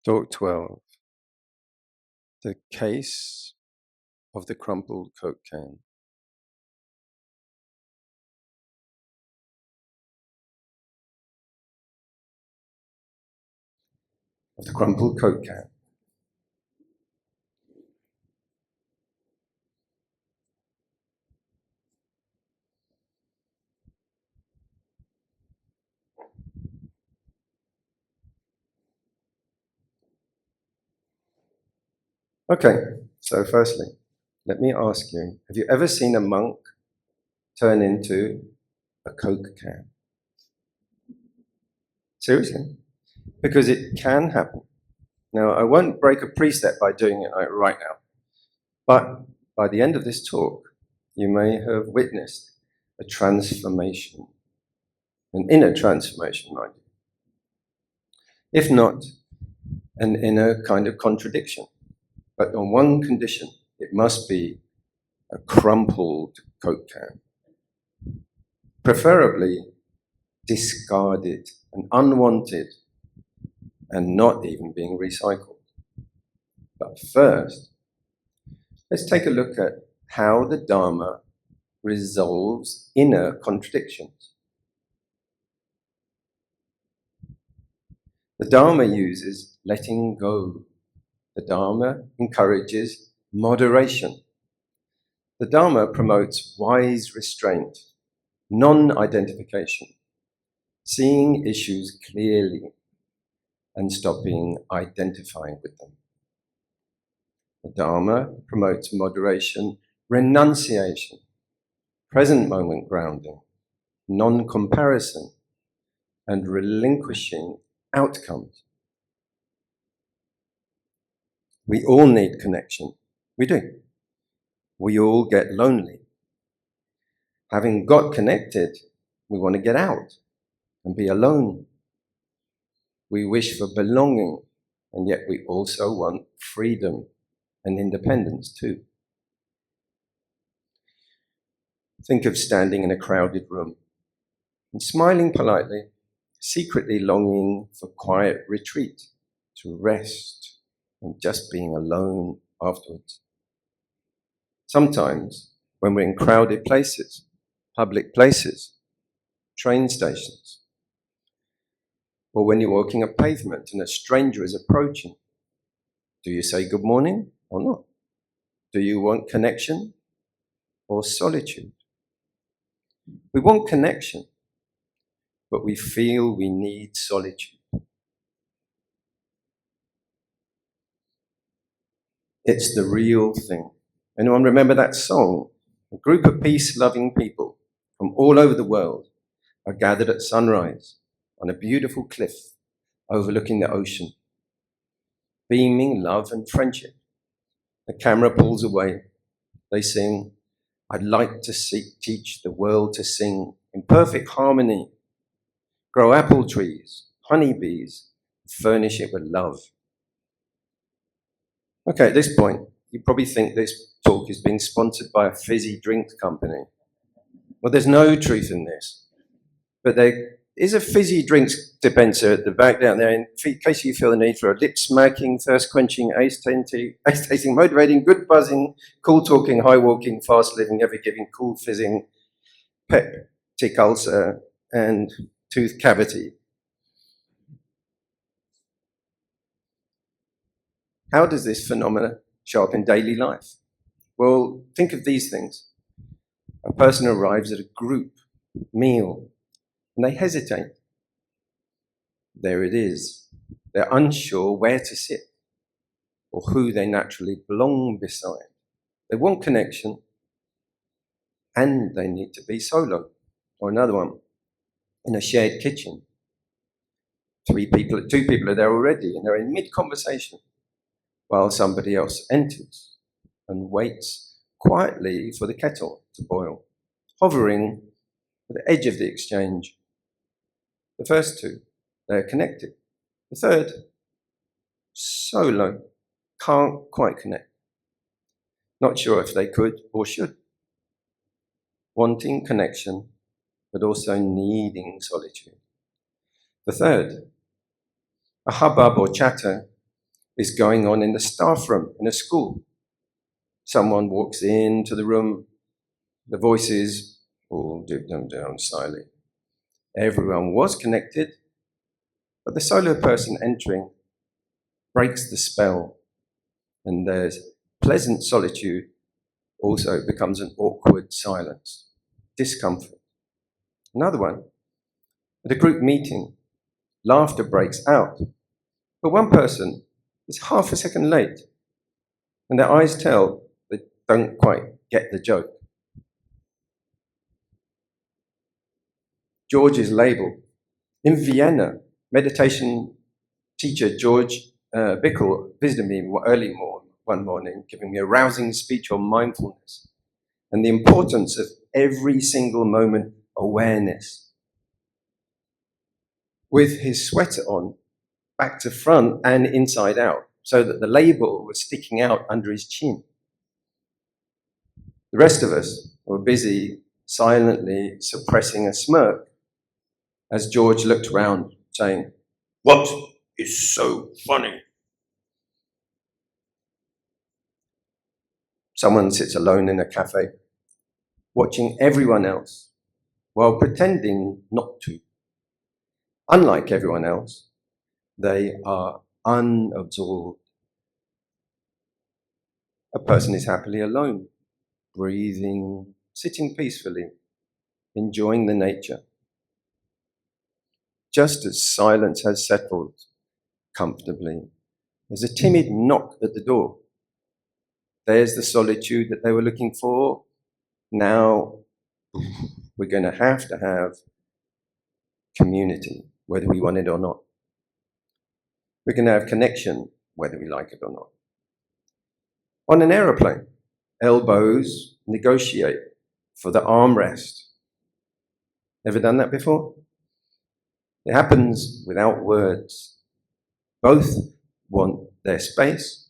Talk 12. The case of the crumpled Coke can. Of the crumpled Coke can. Okay, so firstly, let me ask you, have you ever seen a monk turn into a Coke can? Seriously? Because it can happen. Now, I won't break a precept by doing it right now, but by the end of this talk, you may have witnessed a transformation, an inner transformation, mind you. If not, an inner kind of contradiction. But on one condition, it must be a crumpled Coke can. Preferably discarded and unwanted and not even being recycled. But first, let's take a look at how the Dharma resolves inner contradictions. The Dharma uses letting go. The Dharma encourages moderation. The Dharma promotes wise restraint, non-identification, seeing issues clearly and stopping identifying with them. The Dharma promotes moderation, renunciation, present moment grounding, non-comparison, and relinquishing outcomes. We all need connection. We do. We all get lonely. Having got connected, we want to get out and be alone. We wish for belonging, and yet we also want freedom and independence too. Think of standing in a crowded room and smiling politely, secretly longing for quiet retreat, to rest and just being alone afterwards. Sometimes, when we're in crowded places, public places, train stations, or when you're walking a pavement and a stranger is approaching, do you say good morning or not? Do you want connection or solitude? We want connection, but we feel we need solitude. It's the real thing. Anyone remember that song? A group of peace-loving people from all over the world are gathered at sunrise on a beautiful cliff overlooking the ocean, beaming love and friendship. The camera pulls away. They sing, "I'd like to teach the world to sing in perfect harmony, grow apple trees, honeybees, furnish it with love." Okay, at this point, you probably think this talk is being sponsored by a fizzy drink company. Well, there's no truth in this. But there is a fizzy drinks dispenser at the back down there in case you feel the need for a lip-smacking, thirst-quenching, ace-tasting, motivating, good buzzing, cool-talking, high-walking, fast-living, ever-giving, cool fizzing, peptic ulcer, and tooth cavity. How does this phenomena show up in daily life? Well, think of these things. A person arrives at a group meal and they hesitate. There it is. They're unsure where to sit or who they naturally belong beside. They want connection and they need to be solo. Or another one, in a shared kitchen. Two people are there already and they're in mid-conversation while somebody else enters and waits quietly for the kettle to boil, hovering at the edge of the exchange. The first two, they're connected. The third, solo, can't quite connect. Not sure if they could or should. Wanting connection, but also needing solitude. The third, a hubbub or chatter is going on in the staff room in a school. Someone walks into the room, the voices all dip them down slyly. Everyone was connected, but the solo person entering breaks the spell, and there's pleasant solitude also becomes an awkward silence, discomfort. Another one, at a group meeting, laughter breaks out, but one person is half a second late, and their eyes tell they don't quite get the joke. George's label. In Vienna, meditation teacher George Bickel visited me one morning, giving me a rousing speech on mindfulness and the importance of every single moment awareness. With his sweater on, back to front and inside out, so that the label was sticking out under his chin. The rest of us were busy silently suppressing a smirk as George looked round, saying, "What is so funny?" Someone sits alone in a cafe, watching everyone else while pretending not to. Unlike everyone else, they are unabsorbed. A person is happily alone, breathing, sitting peacefully, enjoying the nature. Just as silence has settled comfortably, there's a timid knock at the door. There's the solitude that they were looking for. Now we're going to have community, whether we want it or not. We're going to have connection, whether we like it or not. On an aeroplane, elbows negotiate for the armrest. Ever done that before? It happens without words. Both want their space.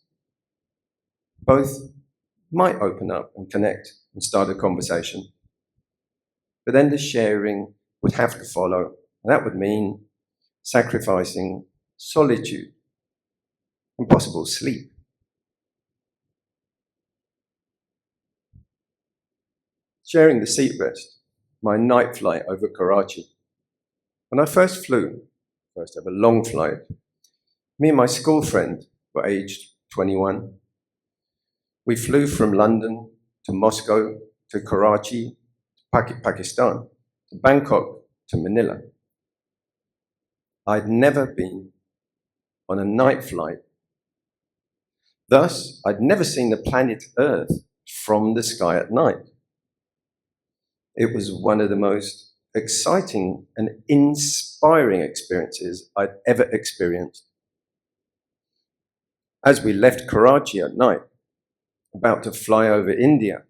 Both might open up and connect and start a conversation. But then the sharing would have to follow. And that would mean sacrificing solitude and possible sleep. Sharing the seat rest, my night flight over Karachi. When I first ever long flight, me and my school friend were aged 21. We flew from London to Moscow to Karachi, Pakistan, to Bangkok to Manila. I'd never been on a night flight. Thus, I'd never seen the planet Earth from the sky at night. It was one of the most exciting and inspiring experiences I'd ever experienced. As we left Karachi at night, about to fly over India,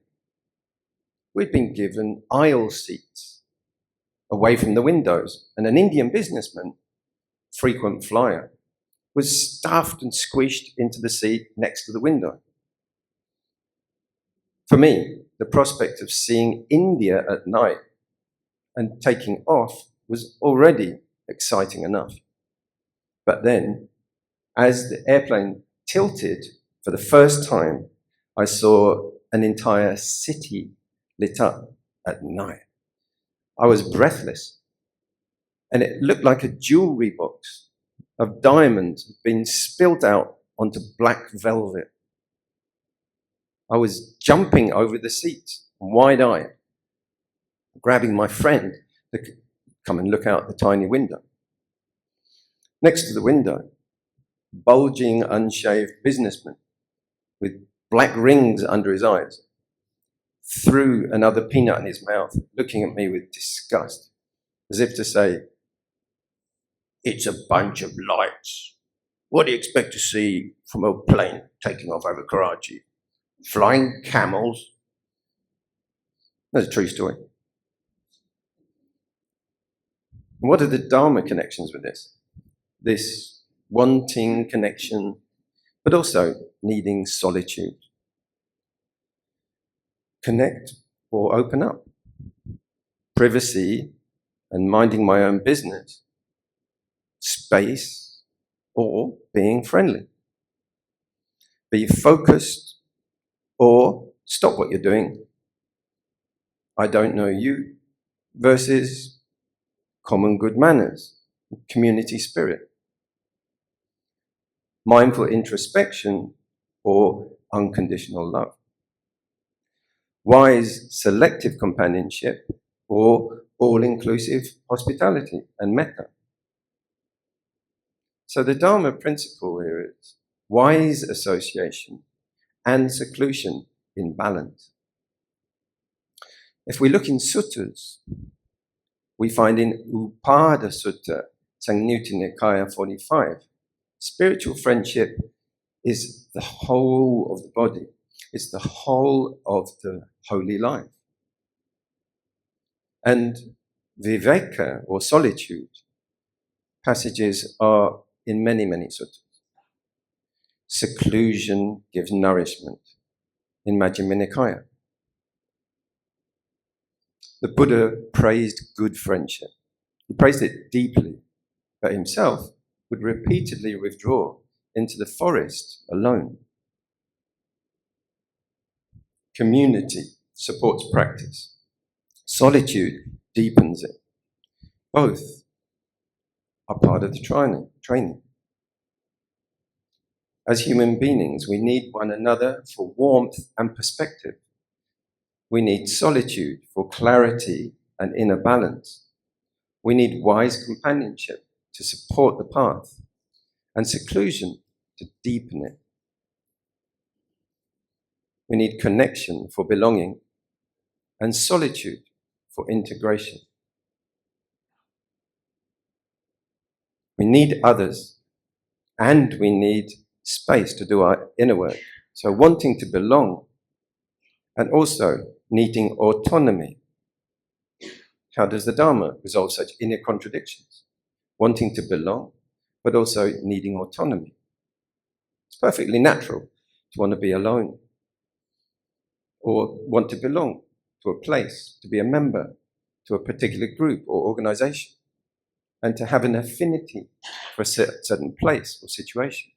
we'd been given aisle seats away from the windows, and an Indian businessman, frequent flyer, was stuffed and squished into the seat next to the window. For me, the prospect of seeing India at night and taking off was already exciting enough. But then, as the airplane tilted for the first time, I saw an entire city lit up at night. I was breathless, and it looked like a jewelry box of diamonds being spilled out onto black velvet. I was jumping over the seats, wide-eyed, grabbing my friend to come and look out the tiny window. Next to the window, bulging, unshaved businessman with black rings under his eyes, threw another peanut in his mouth, looking at me with disgust, as if to say, "It's a bunch of lights. What do you expect to see from a plane taking off over Karachi? Flying camels?" That's a true story. And what are the Dharma connections with this? This wanting connection, but also needing solitude. Connect or open up. Privacy and minding my own business. Space or being friendly. Be focused or stop what you're doing. I don't know you versus common good manners, community spirit. Mindful introspection or unconditional love. Wise selective companionship or all-inclusive hospitality and metta. So the Dharma principle here is wise association and seclusion in balance. If we look in suttas, we find in Upada Sutta, Samyutta Nikaya 45, spiritual friendship is the whole of the body. It's the whole of the holy life. And viveka, or solitude, passages are in many, many suttas. Seclusion gives nourishment in Majjhima Nikaya. The Buddha praised good friendship. He praised it deeply, but himself would repeatedly withdraw into the forest alone. Community supports practice. Solitude deepens it. Both are part of the training. As human beings, we need one another for warmth and perspective. We need solitude for clarity and inner balance. We need wise companionship to support the path, and seclusion to deepen it. We need connection for belonging, and solitude for integration. We need others, and we need space to do our inner work. So wanting to belong, and also needing autonomy. How does the Dharma resolve such inner contradictions? Wanting to belong, but also needing autonomy. It's perfectly natural to want to be alone, or want to belong to a place, to be a member to a particular group or organization, and to have an affinity for a certain place or situation.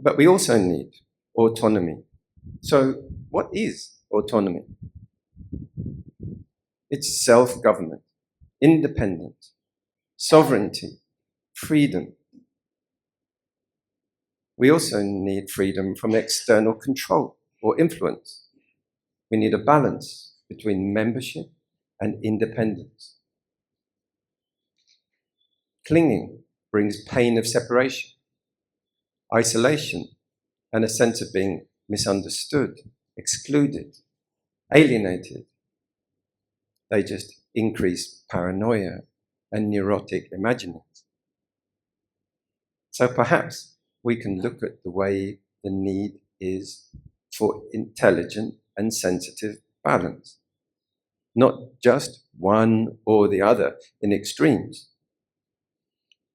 But we also need autonomy. So what is autonomy? It's self-government, independence, sovereignty, freedom. We also need freedom from external control or influence. We need a balance between membership and independence. Clinging brings pain of separation, isolation, and a sense of being misunderstood, excluded, alienated. They just increase paranoia and neurotic imaginings. So perhaps we can look at the way the need is for intelligent and sensitive balance, not just one or the other in extremes,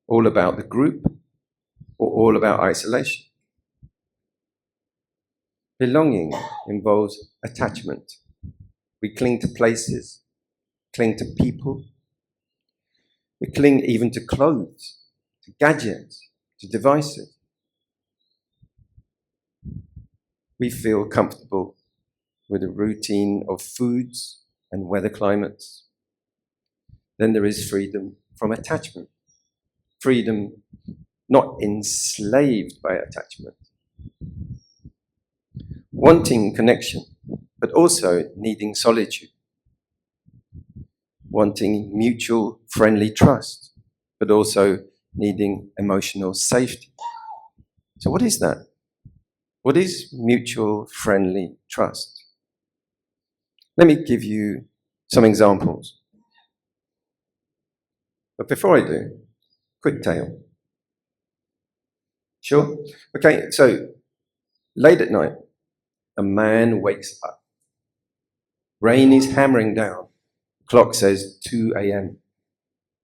all about the group or all about isolation. Belonging involves attachment. We cling to places, cling to people. We cling even to clothes, to gadgets, to devices. We feel comfortable with a routine of foods and weather climates. Then there is freedom from attachment. Freedom not enslaved by attachment. Wanting connection, but also needing solitude. Wanting mutual friendly trust, but also needing emotional safety. So what is that? What is mutual friendly trust? Let me give you some examples. But before I do, quick tale. Sure? Okay, so late at night, a man wakes up. Rain is hammering down. Clock says 2 a.m.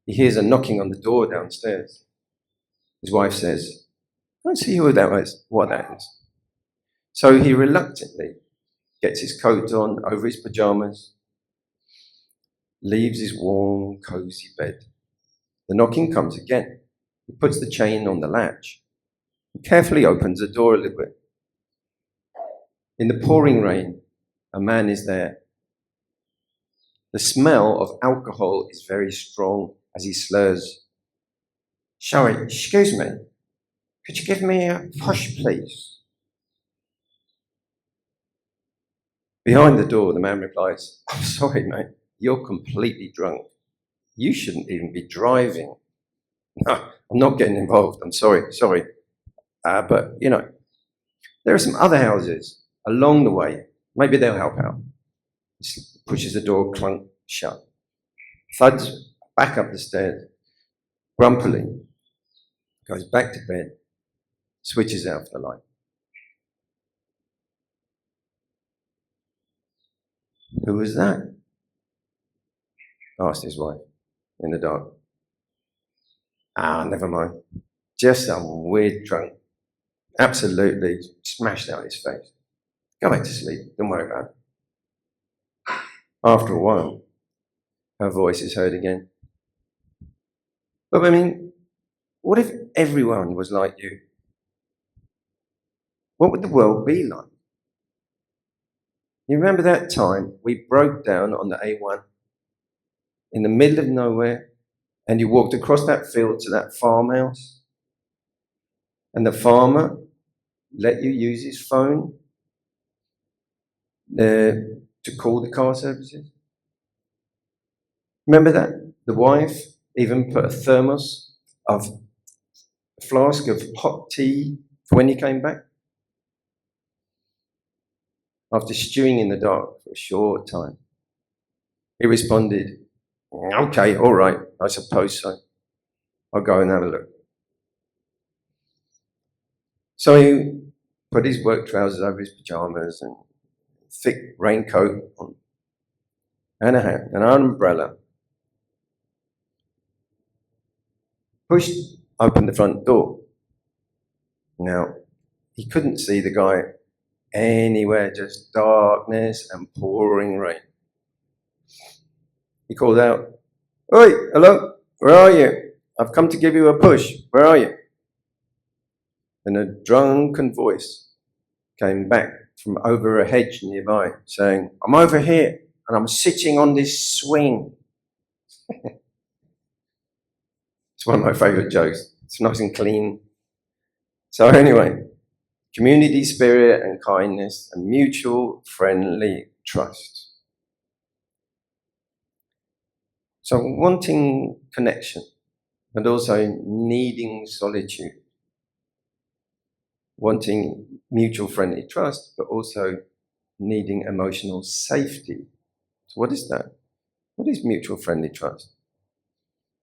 He hears a knocking on the door downstairs. His wife says, "Go and see what that is." So he reluctantly gets his coat on over his pajamas, leaves his warm, cozy bed. The knocking comes again. He puts the chain on the latch. He carefully opens the door a little bit. In the pouring rain, a man is there. The smell of alcohol is very strong as he slurs. Sorry, excuse me. Could you give me a push, please? Behind the door, the man replies, I'm sorry, mate. You're completely drunk. You shouldn't even be driving. No, I'm not getting involved. I'm sorry. But, there are some other houses along the way. Maybe they'll help out. He pushes the door clunk shut. Thuds back up the stairs. Grumpily, goes back to bed, switches out the light. Who was that? Asked his wife in the dark. Never mind. Just some weird drunk. Absolutely smashed out his face. Go back to sleep. Don't worry about it. After a while, her voice is heard again. But what if everyone was like you? What would the world be like? You remember that time we broke down on the A1 in the middle of nowhere and you walked across that field to that farmhouse and the farmer let you use his phone to call the car services? Remember that? The wife even put a flask of hot tea for when you came back? After stewing in the dark for a short time, he responded, okay, all right, I suppose so. I'll go and have a look. So he put his work trousers over his pajamas and thick raincoat on, and a hat, and an umbrella. Pushed open the front door. Now, he couldn't see the guy anywhere, just darkness and pouring rain. He called out, oi, hello, where are you? I've come to give you a push, where are you? And a drunken voice came back from over a hedge nearby, saying, I'm over here, and I'm sitting on this swing. It's one of my favourite jokes. It's nice and clean. So anyway, community spirit and kindness and mutual friendly trust. So wanting connection and also needing solitude. Wanting mutual friendly trust, but also needing emotional safety. So what is that? What is mutual friendly trust?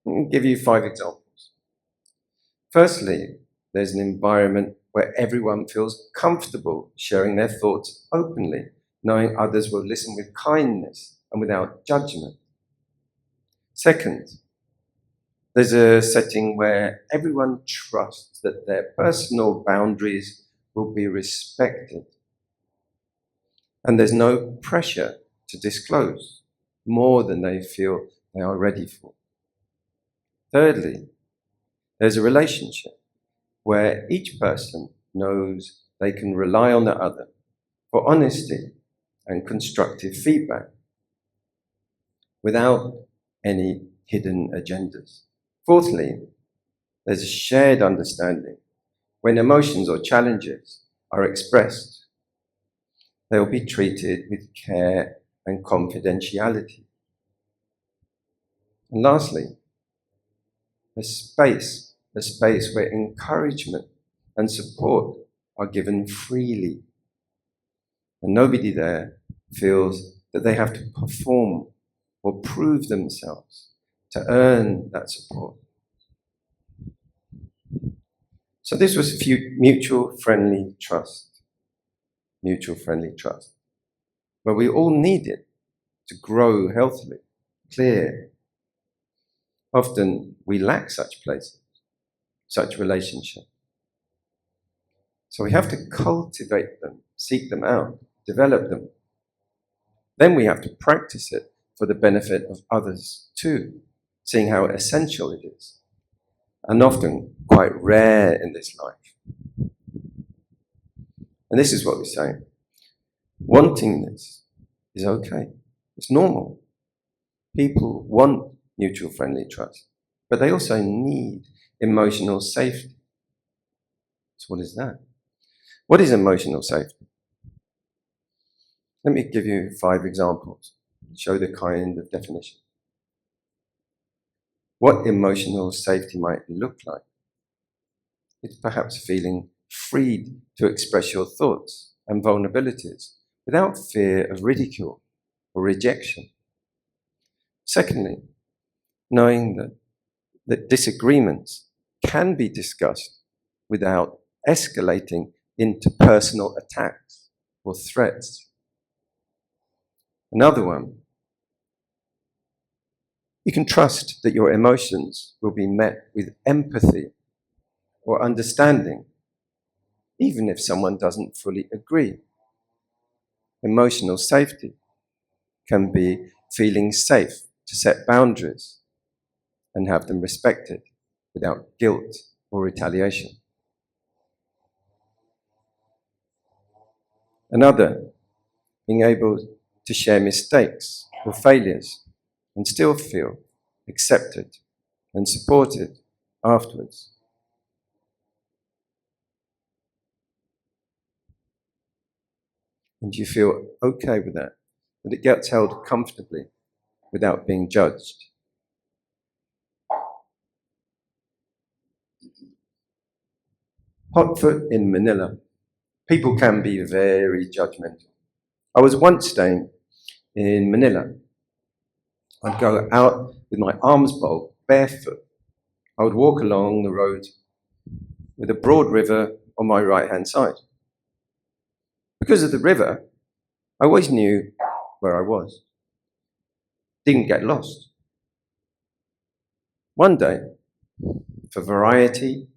I'll give you 5 examples. Firstly, there's an environment where everyone feels comfortable sharing their thoughts openly, knowing others will listen with kindness and without judgment. Second, there's a setting where everyone trusts that their personal boundaries will be respected. And there's no pressure to disclose more than they feel they are ready for. Thirdly, there's a relationship where each person knows they can rely on the other for honesty and constructive feedback without any hidden agendas. Fourthly, there's a shared understanding. When emotions or challenges are expressed, they will be treated with care and confidentiality. And lastly, a space where encouragement and support are given freely. And nobody there feels that they have to perform or prove themselves to earn that support. So this was mutual friendly trust. Mutual friendly trust. But we all need it to grow healthily, clear. Often we lack such places, such relationships. So we have to cultivate them, seek them out, develop them. Then we have to practice it for the benefit of others too, seeing how essential it is, and often quite rare in this life. And this is what we're saying. Wanting this is okay. It's normal. People want mutual friendly trust, but they also need emotional safety. So what is that? What is emotional safety? Let me give you 5 examples, show the kind of definition. What emotional safety might look like. It's perhaps feeling freed to express your thoughts and vulnerabilities without fear of ridicule or rejection. Secondly, knowing that disagreements can be discussed without escalating into personal attacks or threats. Another one, you can trust that your emotions will be met with empathy or understanding, even if someone doesn't fully agree. Emotional safety can be feeling safe to set boundaries and have them respected without guilt or retaliation. Another, being able to share mistakes or failures and still feel accepted and supported afterwards. And you feel okay with that it gets held comfortably without being judged. Hot foot in Manila. People can be very judgmental. I was once staying in Manila. I'd go out with my arms bulged, barefoot. I would walk along the road with a broad river on my right-hand side. Because of the river, I always knew where I was. Didn't get lost. One day, for variety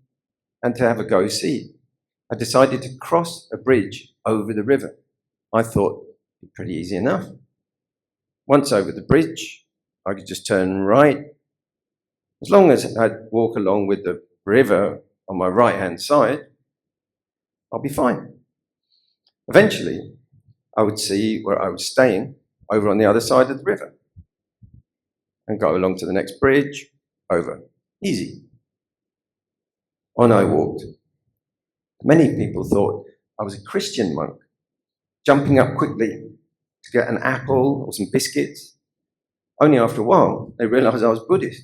and to have a go-see, I decided to cross a bridge over the river. I thought it'd be pretty easy enough. Once over the bridge, I could just turn right. As long as I'd walk along with the river on my right-hand side, I'll be fine. Eventually, I would see where I was staying over on the other side of the river and go along to the next bridge, over. Easy. On I walked. Many people thought I was a Christian monk, jumping up quickly to get an apple or some biscuits. Only after a while, they realized I was Buddhist.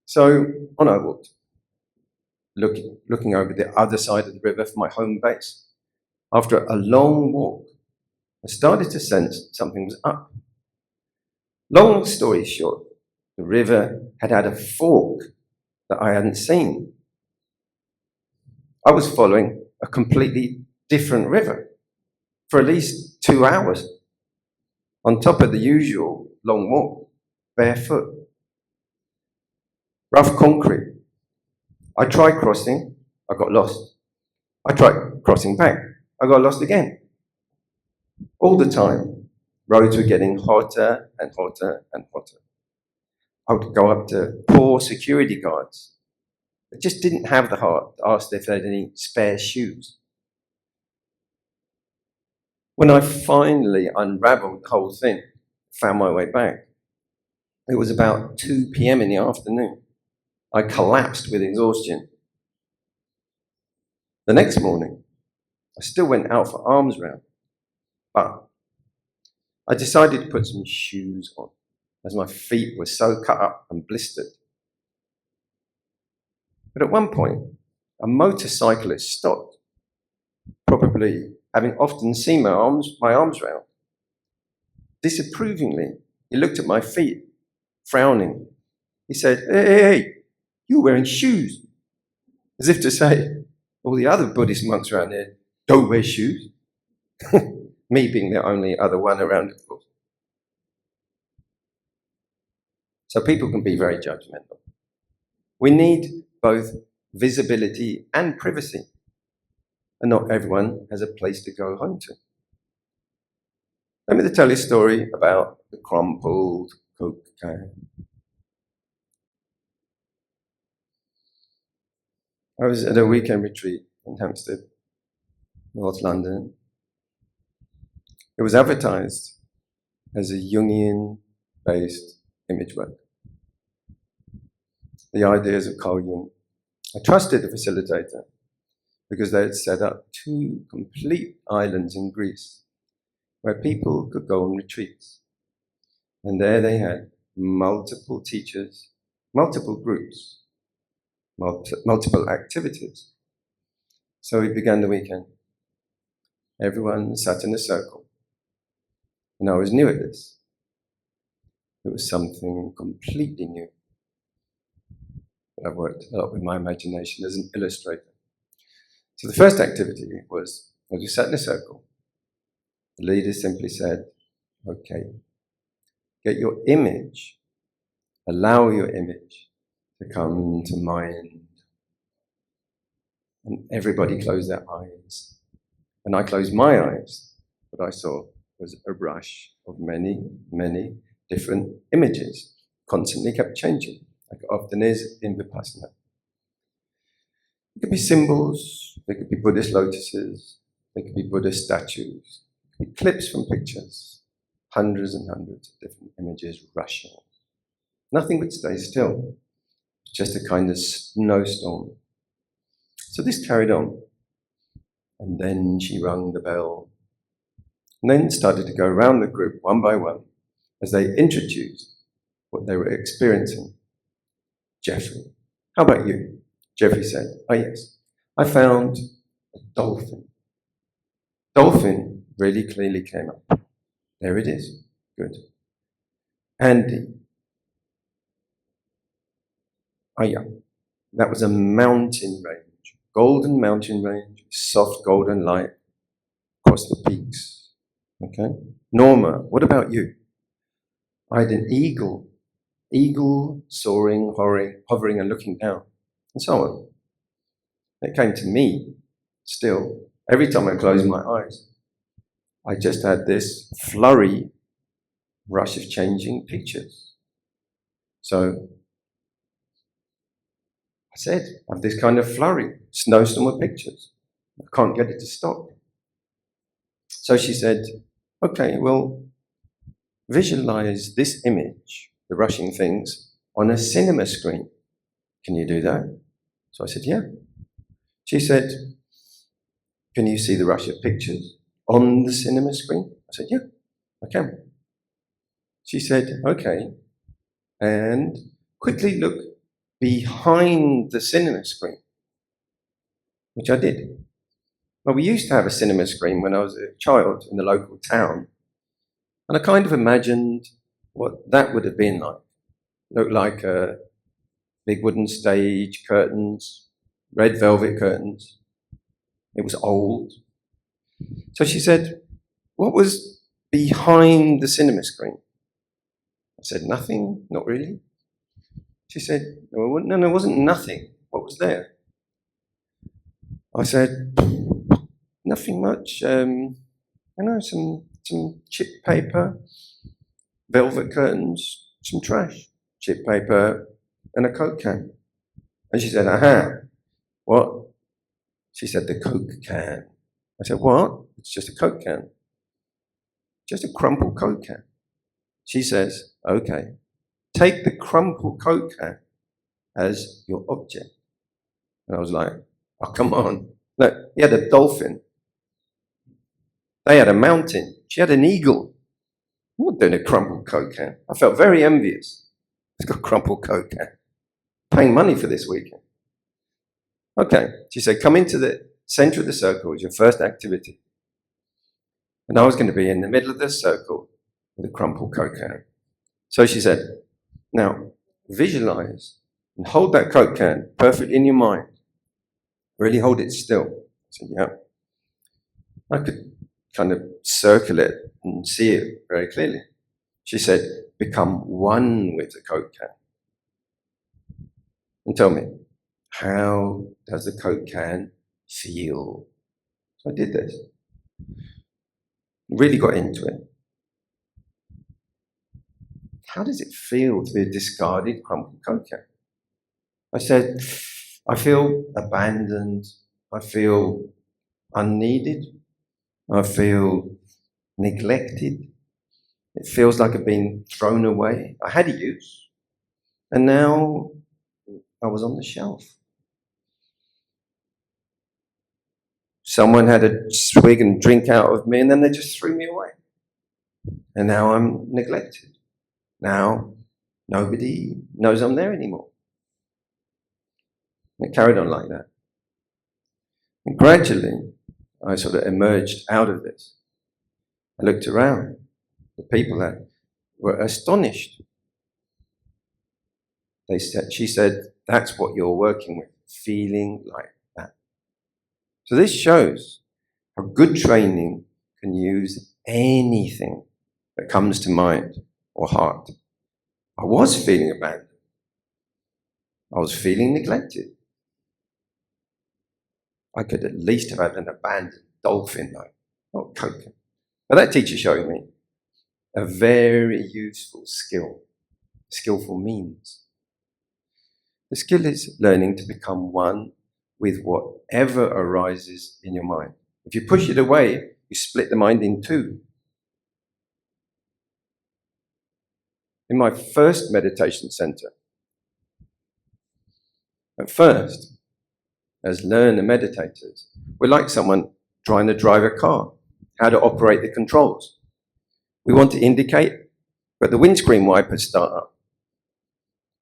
So on I walked, looking over the other side of the river for my home base. After a long walk, I started to sense something was up. Long story short, the river had had a fork that I hadn't seen. I was following a completely different river for at least 2 hours, on top of the usual long walk, barefoot. Rough concrete. I tried crossing, I got lost. I tried crossing back, I got lost again. All the time, roads were getting hotter and hotter and hotter. I would go up to poor security guards that just didn't have the heart to ask if they had any spare shoes. When I finally unraveled the whole thing, found my way back, it was about 2 p.m. in the afternoon. I collapsed with exhaustion. The next morning, I still went out for arms round, but I decided to put some shoes on as my feet were so cut up and blistered. But at one point, a motorcyclist stopped, probably having often seen my arms round. Disapprovingly, he looked at my feet, frowning. He said, hey, you're wearing shoes. As if to say, all the other Buddhist monks around here don't wear shoes. Me being the only other one around, of course. So people can be very judgmental. We need both visibility and privacy. And not everyone has a place to go home to. Let me tell you a story about the Crumpled Coke Can. I was at a weekend retreat in Hampstead. North London. It was advertised as a Jungian-based image work. The ideas of Carl Jung. I trusted the facilitator because they had set up 2 complete islands in Greece where people could go on retreats. And there they had multiple teachers, multiple groups, multiple activities. So we began the weekend. Everyone sat in a circle. And I was new at this. It was something completely new. But I've worked a lot with my imagination as an illustrator. So the first activity was, as we sat in a circle, the leader simply said, okay, get your image, allow your image to come to mind. And everybody closed their eyes. And I closed my eyes. What I saw was a rush of many, many different images, constantly kept changing, like it often is in Vipassana. It could be symbols, they could be Buddhist lotuses, they could be Buddhist statues, it could be clips from pictures, hundreds and hundreds of different images rushing. Nothing would stay still, just a kind of snowstorm. So this carried on. And then she rang the bell, and then started to go around the group one by one as they introduced what they were experiencing. Jeffrey, how about you? Jeffrey said, oh yes, I found a dolphin. Dolphin really clearly came up. There it is. Good. Andy. Oh yeah, that was a mountain range, golden mountain range, soft golden light across the peaks. Okay. Norma, what about you? I had an eagle soaring, hovering and looking down, and so on. It came to me still. Every time I closed my eyes, I just had this flurry, rush of changing pictures. So I said, I have this kind of flurry, snowstorm of pictures. I can't get it to stop. So she said, okay, well, visualize this image, the rushing things, on a cinema screen. Can you do that? So I said, yeah. She said, can you see the rush of pictures on the cinema screen? I said, yeah, I can. She said, okay, and quickly look behind the cinema screen, which I did. Well, we used to have a cinema screen when I was a child in the local town, and I kind of imagined what that would have been like. It looked like a big wooden stage, curtains, red velvet curtains. It was old. So she said, what was behind the cinema screen? I said, nothing, not really. She said, no, it wasn't nothing. What was there? I said, nothing much. Some chip paper, velvet curtains, some trash, chip paper, and a Coke can. And she said, aha, what? She said, the Coke can. I said, what? It's just a Coke can. Just a crumpled Coke can. She says, okay, take the crumpled Coke can as your object. And I was like, oh, come on. Look, he had a dolphin. They had a mountain. She had an eagle. I'm not doing a crumpled Coke can. I felt very envious. It's got a crumpled Coke can. Paying money for this weekend. Okay, she said, come into the center of the circle as your first activity. And I was going to be in the middle of the circle with a crumpled Coke can. So she said, now visualize and hold that Coke can perfectly in your mind. Really hold it still. I said, yeah. I could kind of circle it and see it very clearly. She said, become one with the Coke can. And tell me, how does the Coke can feel? So I did this. Really got into it. How does it feel to be a discarded, crumpled Coke can? I said, I feel abandoned. I feel unneeded. I feel neglected. It feels like I've been thrown away. I had a use, and now I was on the shelf. Someone had a swig and drink out of me, and then they just threw me away. And now I'm neglected. Now nobody knows I'm there anymore. And it carried on like that. And gradually, I sort of emerged out of this. I looked around. The people that were astonished. She said, that's what you're working with, feeling like that. So this shows how good training can use anything that comes to mind or heart. I was feeling abandoned. I was feeling neglected. I could at least have had an abandoned dolphin though, not Coke. But that teacher showed me a very useful skill, skillful means. The skill is learning to become one with whatever arises in your mind. If you push it away, you split the mind in two. In my first meditation center, at first, as learner meditators, we're like someone trying to drive a car, how to operate the controls. We want to indicate, but the windscreen wipers start up.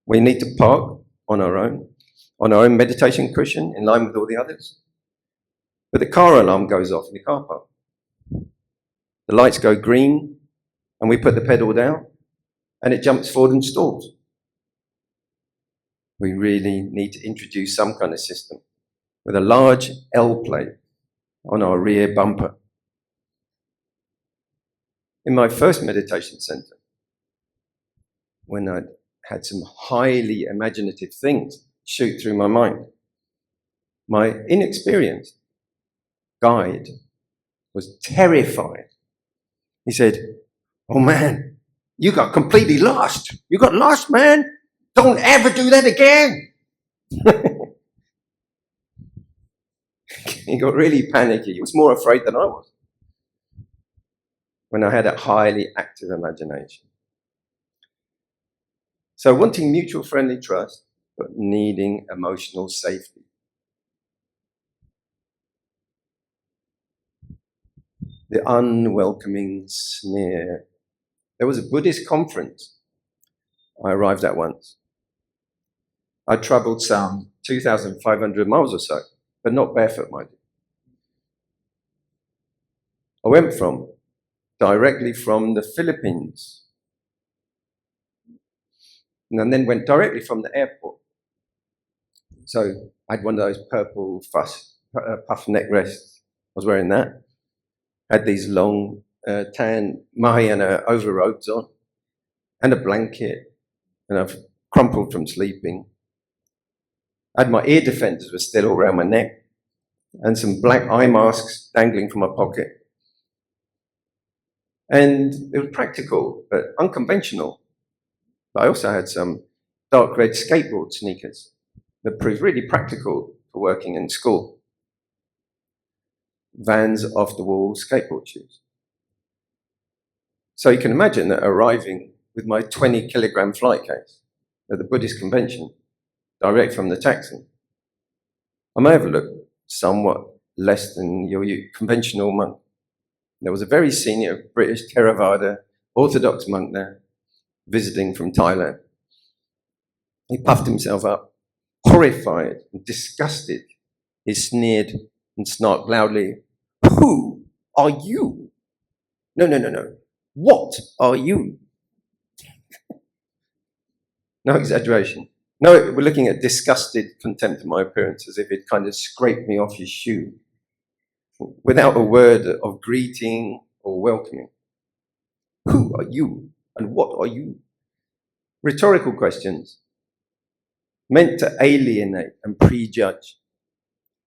We need to park on our own meditation cushion in line with all the others. But the car alarm goes off in the car park. The lights go green, and we put the pedal down, and it jumps forward and stalls. We really need to introduce some kind of system with a large L plate on our rear bumper. In my first meditation center, when I'd had some highly imaginative things shoot through my mind, my inexperienced guide was terrified. He said, "Oh man, you got completely lost. You got lost, man. Don't ever do that again." He got really panicky. He was more afraid than I was when I had a highly active imagination. So wanting mutual friendly trust, but needing emotional safety. The unwelcoming sneer. There was a Buddhist conference I arrived at once. I travelled some 2,500 miles or so, but not barefoot, mind you. I went directly from the Philippines, and then went directly from the airport. So I had one of those purple puff neck vests. I was wearing that. Had these long tan Mahayana overrobes on, and a blanket, and I've crumpled from sleeping. I had my ear defenders were still all around my neck, and some black eye masks dangling from my pocket. And it was practical, but unconventional. But I also had some dark red skateboard sneakers that proved really practical for working in school. Vans off-the-wall skateboard shoes. So you can imagine that arriving with my 20-kilogram flight case at the Buddhist convention, direct from the taxi, I may have looked somewhat less than your conventional monk. There was a very senior British Theravada Orthodox monk there, visiting from Thailand. He puffed himself up, horrified and disgusted. He sneered and snarked loudly, "Who are you? No. What are you?" No exaggeration. No, we're looking at disgusted contempt of my appearance, as if it kind of scraped me off his shoe, without a word of greeting or welcoming. Who are you and what are you? Rhetorical questions, meant to alienate and prejudge,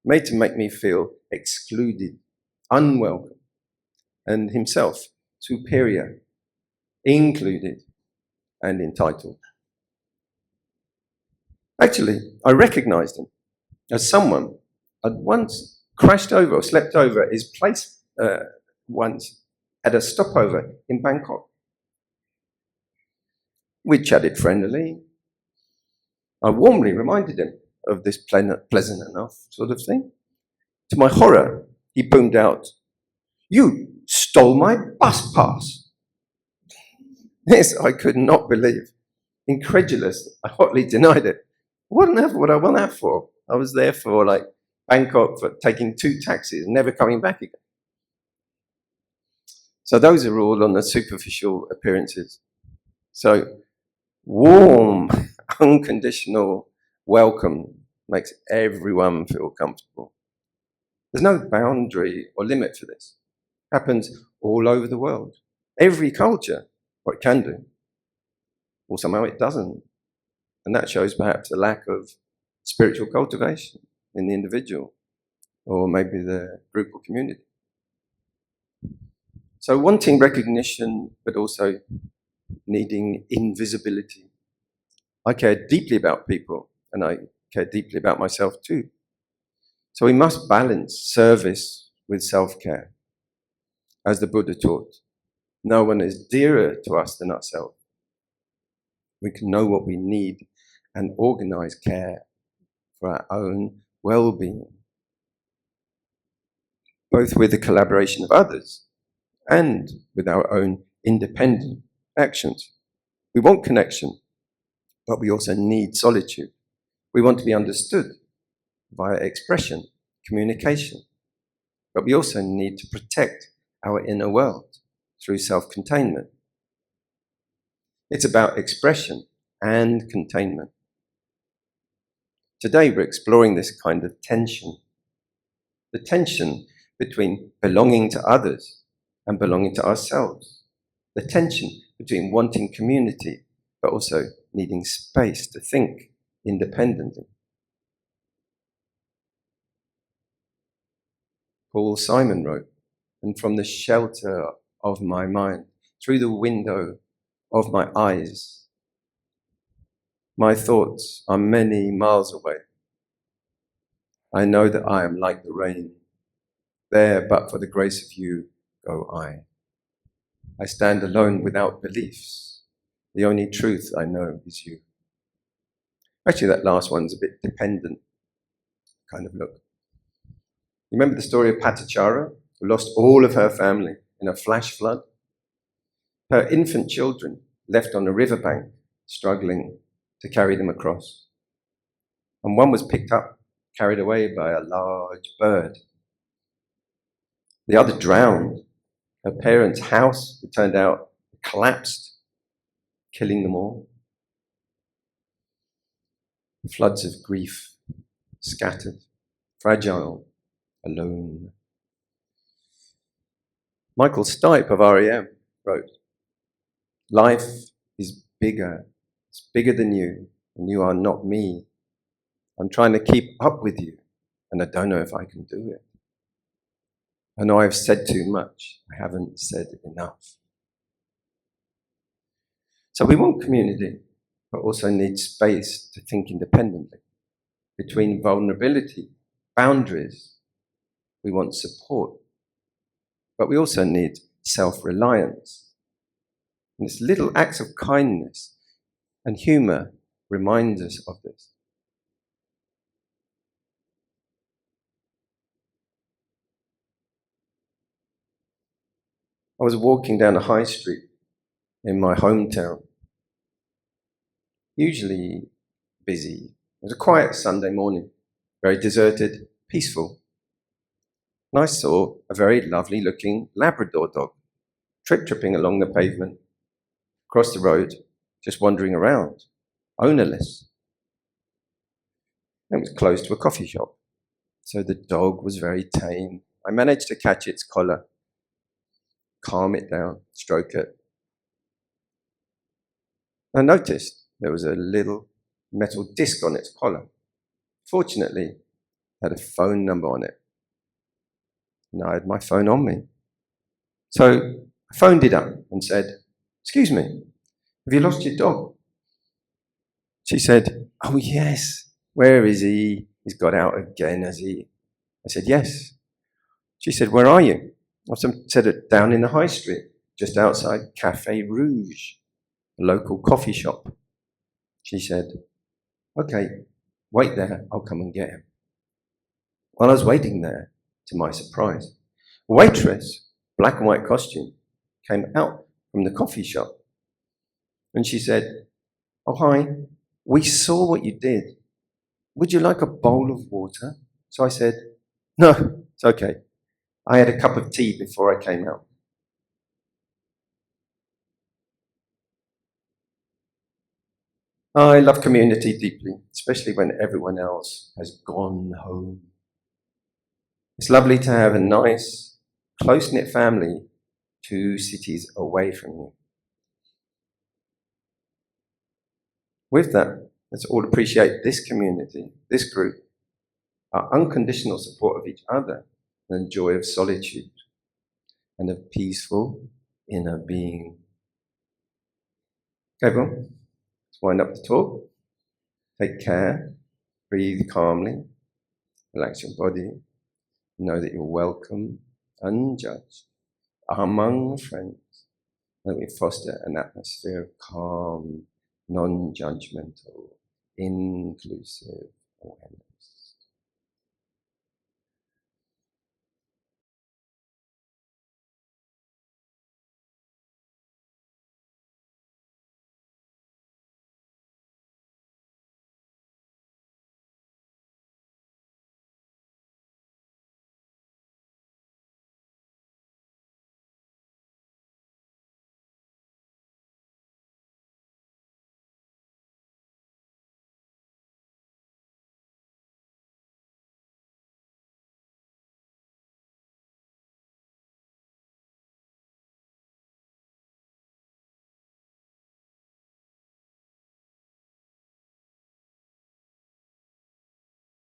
made to make me feel excluded, unwelcome, and himself superior, included, and entitled. Actually, I recognized him as someone I'd once crashed over or slept over at his place once at a stopover in Bangkok. We chatted friendlily. I warmly reminded him of this pleasant enough sort of thing. To my horror, he boomed out, "You stole my bus pass." This I could not believe. Incredulous, I hotly denied it. What on earth would I want that for? I was there for like Bangkok for taking 2 taxis and never coming back again. So those are all on the superficial appearances. So warm, unconditional welcome makes everyone feel comfortable. There's no boundary or limit for this. It happens all over the world. Every culture, or it can do, or somehow it doesn't. And that shows perhaps a lack of spiritual cultivation in the individual, or maybe the group or community. So wanting recognition, but also needing invisibility. I care deeply about people, and I care deeply about myself too. So we must balance service with self-care. As the Buddha taught, no one is dearer to us than ourselves. We can know what we need and organize care for our own well-being, both with the collaboration of others and with our own independent actions. We want connection, but we also need solitude. We want to be understood via expression, communication, but we also need to protect our inner world through self-containment. It's about expression and containment. Today we're exploring this kind of tension, the tension between belonging to others and belonging to ourselves, the tension between wanting community but also needing space to think independently. Paul Simon wrote, "And from the shelter of my mind, through the window of my eyes, my thoughts are many miles away. I know that I am like the rain. There, but for the grace of you, go I. I stand alone without beliefs. The only truth I know is you." Actually, that last one's a bit dependent kind of look. You remember the story of Patachara, who lost all of her family in a flash flood? Her infant children left on a riverbank, struggling to carry them across. And one was picked up, carried away by a large bird. The other drowned. Her parents' house, it turned out, collapsed, killing them all. Floods of grief, scattered, fragile, alone. Michael Stipe of REM wrote, "Life is bigger. It's bigger than you, and you are not me. I'm trying to keep up with you, and I don't know if I can do it. I know I've said too much. I haven't said enough." So we want community, but also need space to think independently. Between vulnerability, boundaries, we want support, but we also need self-reliance. And it's little acts of kindness and humour remind us of this. I was walking down a high street in my hometown, usually busy. It was a quiet Sunday morning, very deserted, peaceful. And I saw a very lovely looking Labrador dog tripping along the pavement, across the road, just wandering around, ownerless. It was close to a coffee shop, so the dog was very tame. I managed to catch its collar, calm it down, stroke it. I noticed there was a little metal disc on its collar. Fortunately, it had a phone number on it. And I had my phone on me. So I phoned it up and said, "Excuse me, have you lost your dog?" She said, "Oh yes, where is he? He's got out again, has he?" I said, yes. She said, where are you? I said, down in the high street, just outside Cafe Rouge, a local coffee shop. She said, okay, wait there, I'll come and get him. While I was waiting there, to my surprise, a waitress, black and white costume, came out from the coffee shop. And she said, oh, hi, we saw what you did. Would you like a bowl of water? So I said, no, it's okay. I had a cup of tea before I came out. I love community deeply, especially when everyone else has gone home. It's lovely to have a nice, close-knit family 2 cities away from you. With that, let's all appreciate this community, this group, our unconditional support of each other, and joy of solitude, and of peaceful inner being. Okay, everyone, let's wind up the talk. Take care, breathe calmly, relax your body, know that you're welcome, unjudged, among friends, that we foster an atmosphere of calm, non-judgmental, inclusive awareness.